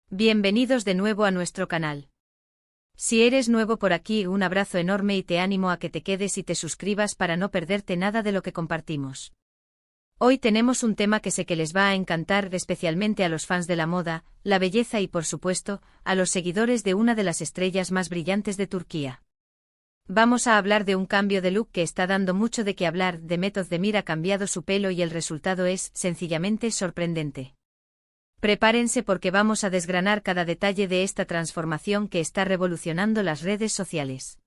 Bienvenidos de nuevo a nuestro canal. Si eres nuevo por aquí, un abrazo enorme y te animo a que te quedes y te suscribas para no perderte nada de lo que compartimos. Hoy tenemos un tema que sé que les va a encantar, especialmente a los fans de la moda, la belleza y por supuesto, a los seguidores de una de las estrellas más brillantes de Turquía. Vamos a hablar de un cambio de look que está dando mucho de qué hablar. Demet Özdemir ha cambiado su pelo y el resultado es, sencillamente, sorprendente. Prepárense porque vamos a desgranar cada detalle de esta transformación que está revolucionando las redes sociales.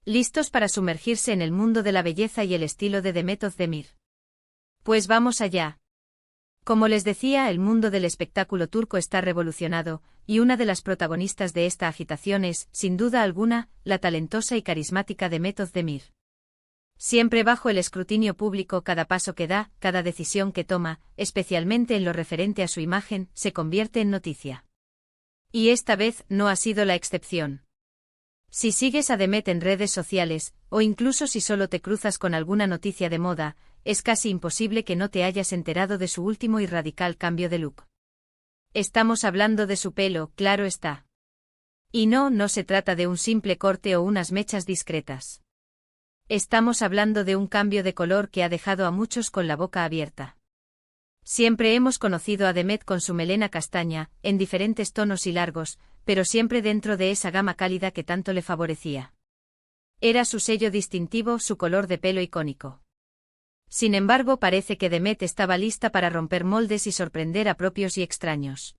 ¿Listos para sumergirse en el mundo de la belleza y el estilo de Demet Özdemir? Pues vamos allá. Como les decía, el mundo del espectáculo turco está revolucionado, y una de las protagonistas de esta agitación es, sin duda alguna, la talentosa y carismática Demet Özdemir. Siempre bajo el escrutinio público, cada paso que da, cada decisión que toma, especialmente en lo referente a su imagen, se convierte en noticia. Y esta vez no ha sido la excepción. Si sigues a Demet en redes sociales, o incluso si solo te cruzas con alguna noticia de moda, es casi imposible que no te hayas enterado de su último y radical cambio de look. Estamos hablando de su pelo, claro está. Y no se trata de un simple corte o unas mechas discretas. Estamos hablando de un cambio de color que ha dejado a muchos con la boca abierta. Siempre hemos conocido a Demet con su melena castaña, en diferentes tonos y largos, pero siempre dentro de esa gama cálida que tanto le favorecía. Era su sello distintivo, su color de pelo icónico. Sin embargo, parece que Demet estaba lista para romper moldes y sorprender a propios y extraños.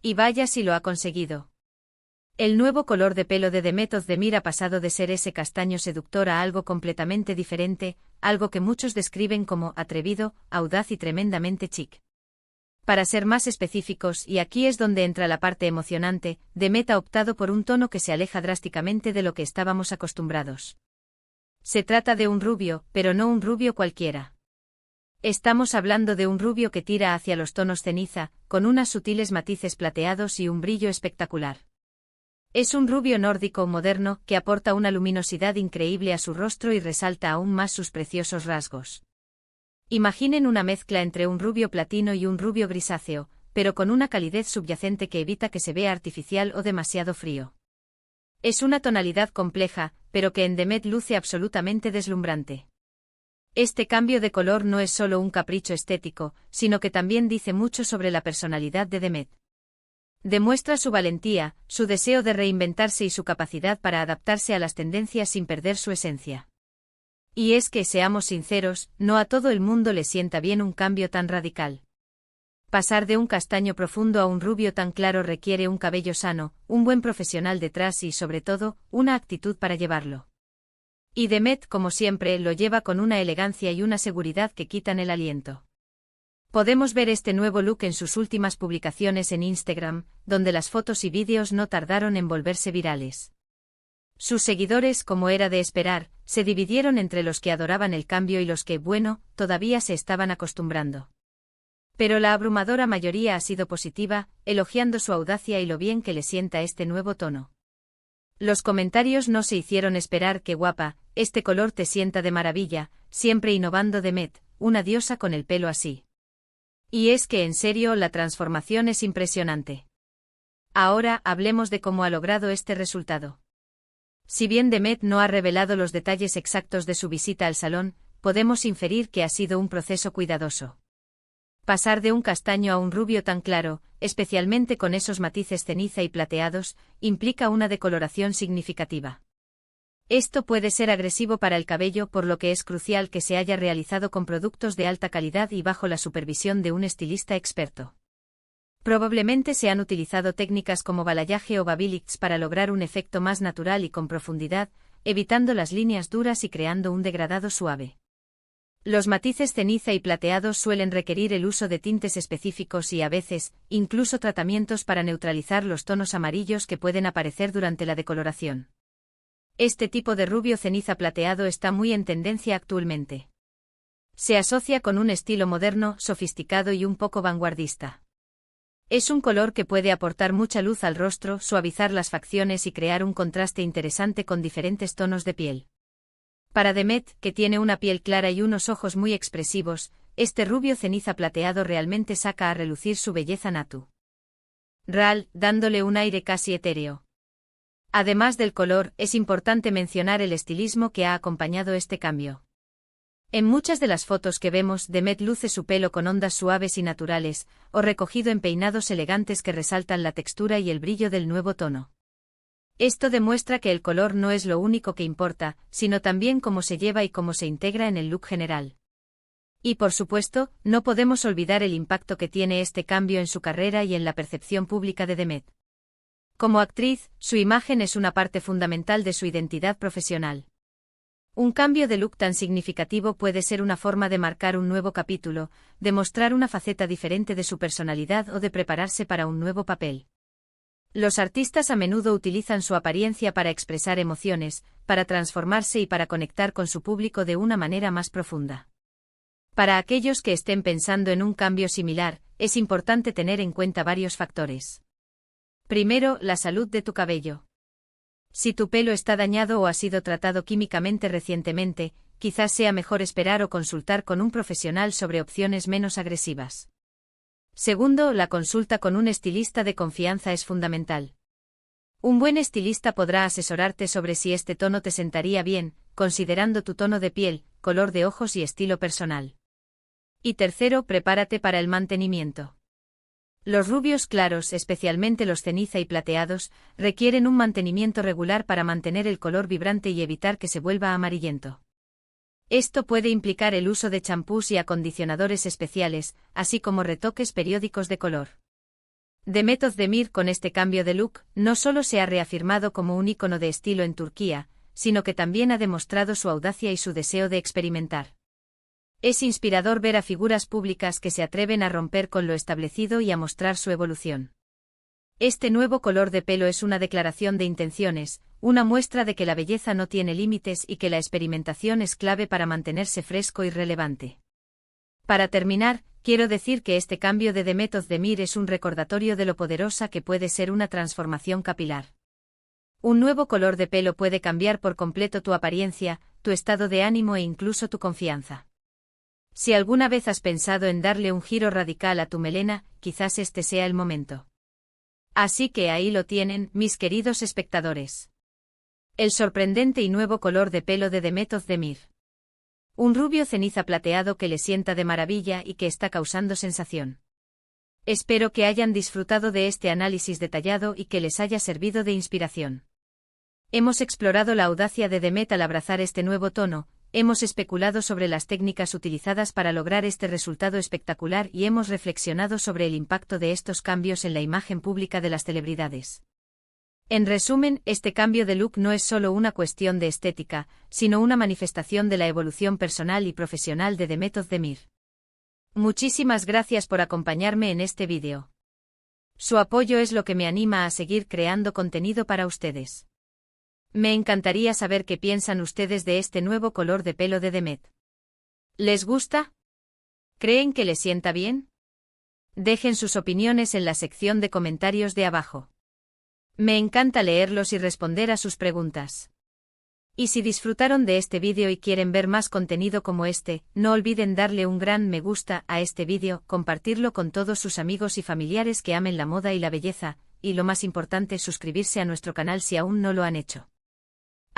Y vaya si lo ha conseguido. El nuevo color de pelo de Demet Özdemir ha pasado de ser ese castaño seductor a algo completamente diferente, algo que muchos describen como atrevido, audaz y tremendamente chic. Para ser más específicos, y aquí es donde entra la parte emocionante, Demet ha optado por un tono que se aleja drásticamente de lo que estábamos acostumbrados. Se trata de un rubio, pero no un rubio cualquiera. Estamos hablando de un rubio que tira hacia los tonos ceniza, con unos sutiles matices plateados y un brillo espectacular. Es un rubio nórdico moderno que aporta una luminosidad increíble a su rostro y resalta aún más sus preciosos rasgos. Imaginen una mezcla entre un rubio platino y un rubio grisáceo, pero con una calidez subyacente que evita que se vea artificial o demasiado frío. Es una tonalidad compleja, pero que en Demet luce absolutamente deslumbrante. Este cambio de color no es solo un capricho estético, sino que también dice mucho sobre la personalidad de Demet. Demuestra su valentía, su deseo de reinventarse y su capacidad para adaptarse a las tendencias sin perder su esencia. Y es que, seamos sinceros, no a todo el mundo le sienta bien un cambio tan radical. Pasar de un castaño profundo a un rubio tan claro requiere un cabello sano, un buen profesional detrás y, sobre todo, una actitud para llevarlo. Y Demet, como siempre, lo lleva con una elegancia y una seguridad que quitan el aliento. Podemos ver este nuevo look en sus últimas publicaciones en Instagram, donde las fotos y vídeos no tardaron en volverse virales. Sus seguidores, como era de esperar, se dividieron entre los que adoraban el cambio y los que, bueno, todavía se estaban acostumbrando. Pero la abrumadora mayoría ha sido positiva, elogiando su audacia y lo bien que le sienta este nuevo tono. Los comentarios no se hicieron esperar. ¡Qué guapa! Este color te sienta de maravilla, siempre innovando Demet, una diosa con el pelo así. Y es que en serio la transformación es impresionante. Ahora hablemos de cómo ha logrado este resultado. Si bien Demet no ha revelado los detalles exactos de su visita al salón, podemos inferir que ha sido un proceso cuidadoso. Pasar de un castaño a un rubio tan claro, especialmente con esos matices ceniza y plateados, implica una decoloración significativa. Esto puede ser agresivo para el cabello, por lo que es crucial que se haya realizado con productos de alta calidad y bajo la supervisión de un estilista experto. Probablemente se han utilizado técnicas como balayage o babyliss para lograr un efecto más natural y con profundidad, evitando las líneas duras y creando un degradado suave. Los matices ceniza y plateados suelen requerir el uso de tintes específicos y a veces, incluso tratamientos para neutralizar los tonos amarillos que pueden aparecer durante la decoloración. Este tipo de rubio ceniza plateado está muy en tendencia actualmente. Se asocia con un estilo moderno, sofisticado y un poco vanguardista. Es un color que puede aportar mucha luz al rostro, suavizar las facciones y crear un contraste interesante con diferentes tonos de piel. Para Demet, que tiene una piel clara y unos ojos muy expresivos, este rubio ceniza plateado realmente saca a relucir su belleza natu. RAL, dándole un aire casi etéreo. Además del color, es importante mencionar el estilismo que ha acompañado este cambio. En muchas de las fotos que vemos, Demet luce su pelo con ondas suaves y naturales, o recogido en peinados elegantes que resaltan la textura y el brillo del nuevo tono. Esto demuestra que el color no es lo único que importa, sino también cómo se lleva y cómo se integra en el look general. Y por supuesto, no podemos olvidar el impacto que tiene este cambio en su carrera y en la percepción pública de Demet. Como actriz, su imagen es una parte fundamental de su identidad profesional. Un cambio de look tan significativo puede ser una forma de marcar un nuevo capítulo, de mostrar una faceta diferente de su personalidad o de prepararse para un nuevo papel. Los artistas a menudo utilizan su apariencia para expresar emociones, para transformarse y para conectar con su público de una manera más profunda. Para aquellos que estén pensando en un cambio similar, es importante tener en cuenta varios factores. Primero, la salud de tu cabello. Si tu pelo está dañado o ha sido tratado químicamente recientemente, quizás sea mejor esperar o consultar con un profesional sobre opciones menos agresivas. Segundo, la consulta con un estilista de confianza es fundamental. Un buen estilista podrá asesorarte sobre si este tono te sentaría bien, considerando tu tono de piel, color de ojos y estilo personal. Y tercero, prepárate para el mantenimiento. Los rubios claros, especialmente los ceniza y plateados, requieren un mantenimiento regular para mantener el color vibrante y evitar que se vuelva amarillento. Esto puede implicar el uso de champús y acondicionadores especiales, así como retoques periódicos de color. Demet Özdemir, con este cambio de look, no solo se ha reafirmado como un ícono de estilo en Turquía, sino que también ha demostrado su audacia y su deseo de experimentar. Es inspirador ver a figuras públicas que se atreven a romper con lo establecido y a mostrar su evolución. Este nuevo color de pelo es una declaración de intenciones, una muestra de que la belleza no tiene límites y que la experimentación es clave para mantenerse fresco y relevante. Para terminar, quiero decir que este cambio de Demet Özdemir es un recordatorio de lo poderosa que puede ser una transformación capilar. Un nuevo color de pelo puede cambiar por completo tu apariencia, tu estado de ánimo e incluso tu confianza. Si alguna vez has pensado en darle un giro radical a tu melena, quizás este sea el momento. Así que ahí lo tienen, mis queridos espectadores. El sorprendente y nuevo color de pelo de Demet Özdemir. Un rubio ceniza plateado que le sienta de maravilla y que está causando sensación. Espero que hayan disfrutado de este análisis detallado y que les haya servido de inspiración. Hemos explorado la audacia de Demet al abrazar este nuevo tono, hemos especulado sobre las técnicas utilizadas para lograr este resultado espectacular y hemos reflexionado sobre el impacto de estos cambios en la imagen pública de las celebridades. En resumen, este cambio de look no es solo una cuestión de estética, sino una manifestación de la evolución personal y profesional de Demet Özdemir. Muchísimas gracias por acompañarme en este vídeo. Su apoyo es lo que me anima a seguir creando contenido para ustedes. Me encantaría saber qué piensan ustedes de este nuevo color de pelo de Demet. ¿Les gusta? ¿Creen que les sienta bien? Dejen sus opiniones en la sección de comentarios de abajo. Me encanta leerlos y responder a sus preguntas. Y si disfrutaron de este vídeo y quieren ver más contenido como este, no olviden darle un gran me gusta a este vídeo, compartirlo con todos sus amigos y familiares que amen la moda y la belleza, y lo más importante, suscribirse a nuestro canal si aún no lo han hecho.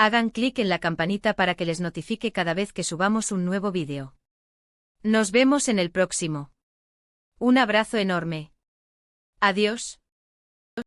Hagan clic en la campanita para que les notifique cada vez que subamos un nuevo vídeo. Nos vemos en el próximo. Un abrazo enorme. Adiós.